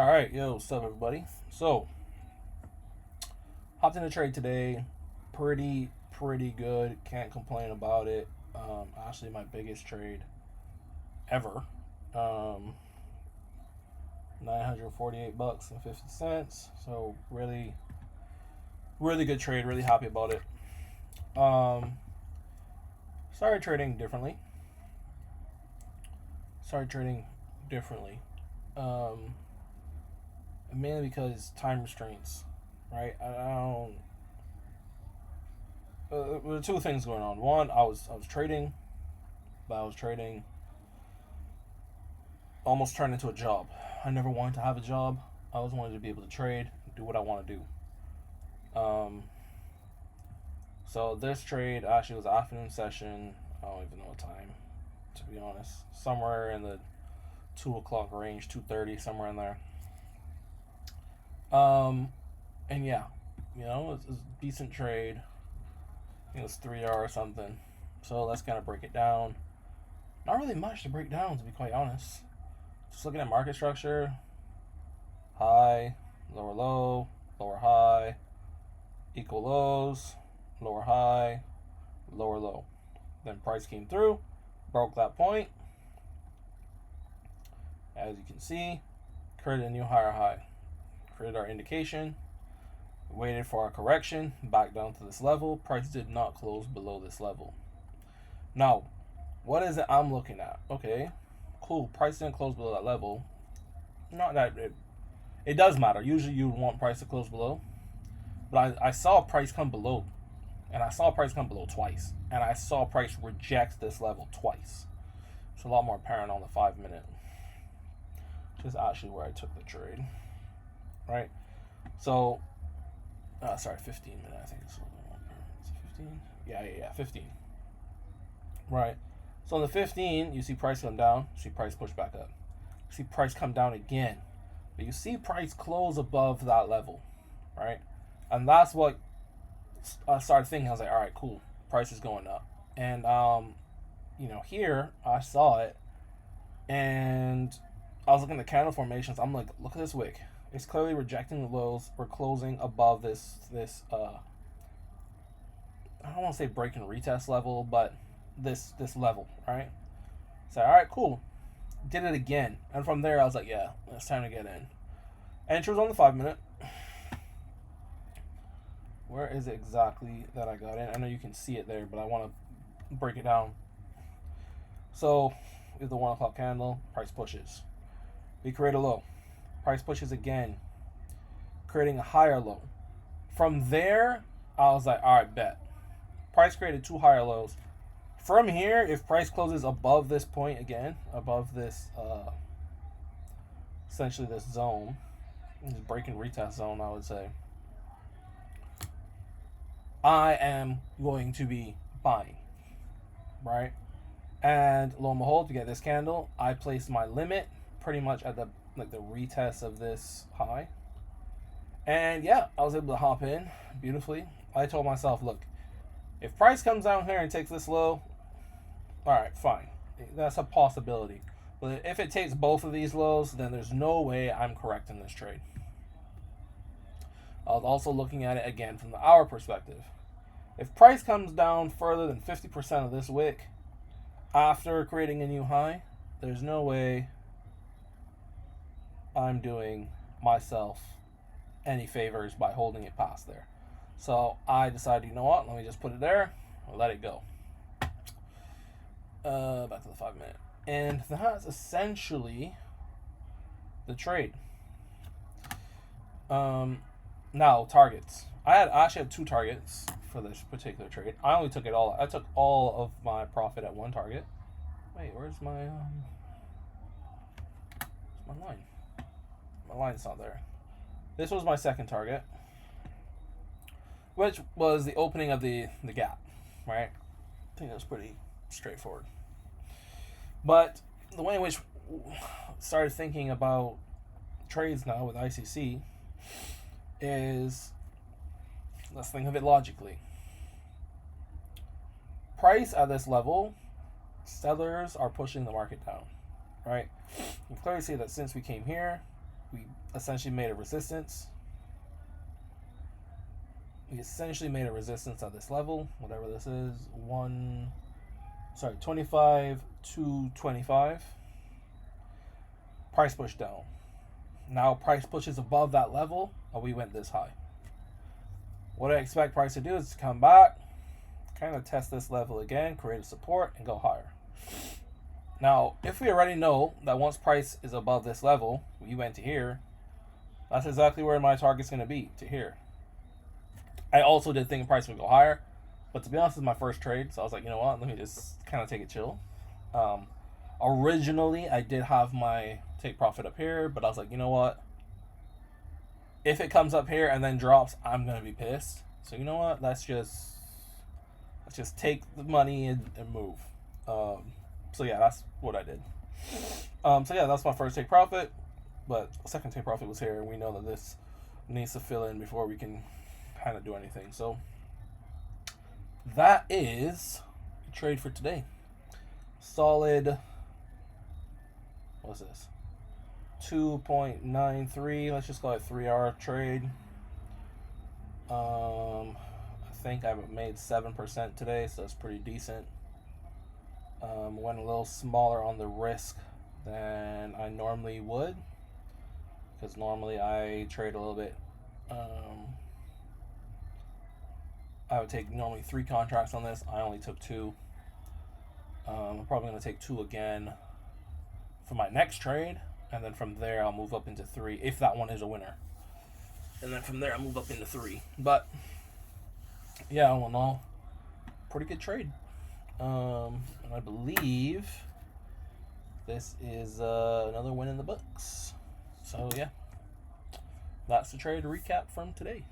All right, yo, what's up, everybody? So, hopped in the trade today. Pretty good. Can't complain about it. Actually, my biggest trade ever. Um, $948.50. So really good trade. Really happy about it. Um, started trading differently. Um, Mainly because time restraints, right? I don't. There were two things going on. One, I was trading, but I was trading almost turned into a job. I never wanted to have a job. I always wanted to be able to trade, do what I want to do. So this trade actually was an afternoon session. I don't even know what time, to be honest. Somewhere in the 2 o'clock range, 2:30, somewhere in there. And yeah, it was a decent trade. I think it was 3 hours or something. So let's kind of break it down. Not really much to break down, to be quite honest. Just looking at market structure: high, lower low, lower high, equal lows, lower high, lower low. Then price came through, broke that point. As you can see, created a new higher high. Created our indication, waited for our correction, back down to this level. Price did not close below this level. Now, what is it I'm looking at? Okay, cool. Price didn't close below that level. Not that it does matter. Usually you want price to close below. But I saw price come below. And I saw price come below twice. And I saw price reject this level twice. It's a lot more apparent on the 5-minute. Which is actually where I took the trade. Right? So, 15-minute, I think it's a little more apparent. Is it 15? Yeah, 15. Right. So on the 15, you see price come down, you see price push back up. You see price come down again. But you see price close above that level. Right? And that's what I started thinking. I was like, all right, cool. Price is going up. And, here I saw it. And I was looking at the candle formations. I'm like, look at this wick. It's clearly rejecting the lows. We're closing above this I don't want to say break and retest level, but this level, right? So, all right, cool. Did it again. And from there, I was like, yeah, it's time to get in. Entry was on the 5-minute. Where is it exactly that I got in? I know you can see it there, but I want to break it down. So, with the 1 o'clock candle, price pushes. We create a low. Price pushes again, creating a higher low. From there, I was like, all right, bet. Price created 2 higher lows. From here, if price closes above this point again, above this, essentially this zone, this break and retest zone, I would say, I am going to be buying, right? And lo and behold, to get this candle, I placed my limit pretty much at the retest of this high. And yeah, I was able to hop in beautifully. I told myself, look, if price comes down here and takes this low, all right, fine. That's a possibility. But if it takes both of these lows, then there's no way I'm correct in this trade. I was also looking at it again from the hour perspective. If price comes down further than 50% of this wick after creating a new high, there's no way I'm doing myself any favors by holding it past there. So I decided, you know what, let me just put it there and let it go. Back to the 5-minute. And that's essentially the trade. Now, targets. I actually had 2 targets for this particular trade. I only took it all. I took all of my profit at one target. Wait, where's my line? My line's not there. This was my second target, which was the opening of the gap, right? I think that was pretty straightforward. But the way in which I started thinking about trades now with ICC is, let's think of it logically. Price at this level, sellers are pushing the market down, right? You can clearly see that since we came here, we essentially made a resistance. We essentially made a resistance at this level, whatever this is, 25 to 25. Price push down. Now price pushes above that level, and we went this high. What I expect price to do is to come back, kind of test this level again, create a support, and go higher. Now, if we already know that once price is above this level, we went to here, that's exactly where my target's going to be, to here. I also did think price would go higher, but to be honest, it's my first trade, so I was like, you know what, let me just kind of take it chill. Originally, I did have my take profit up here, but I was like, you know what, if it comes up here and then drops, I'm going to be pissed. So you know what, let's just take the money and move. So yeah, that's what I did. So yeah, that's my first take profit, but second take profit was here, and we know that this needs to fill in before we can kind of do anything. So that is the trade for today. Solid, what's this, 2.93, let's just call it 3-hour trade. I think I made 7% today, so that's pretty decent. Went a little smaller on the risk than I normally would, because normally I trade a little bit. I would take normally 3 contracts on this. I only took 2. I'm probably going to take 2 again for my next trade, and then from there I'll move up into 3 if that one is a winner, and then from there I'll move up into 3. But yeah, all in all, pretty good trade. And I believe this is another win in the books. So yeah, that's the trade recap from today.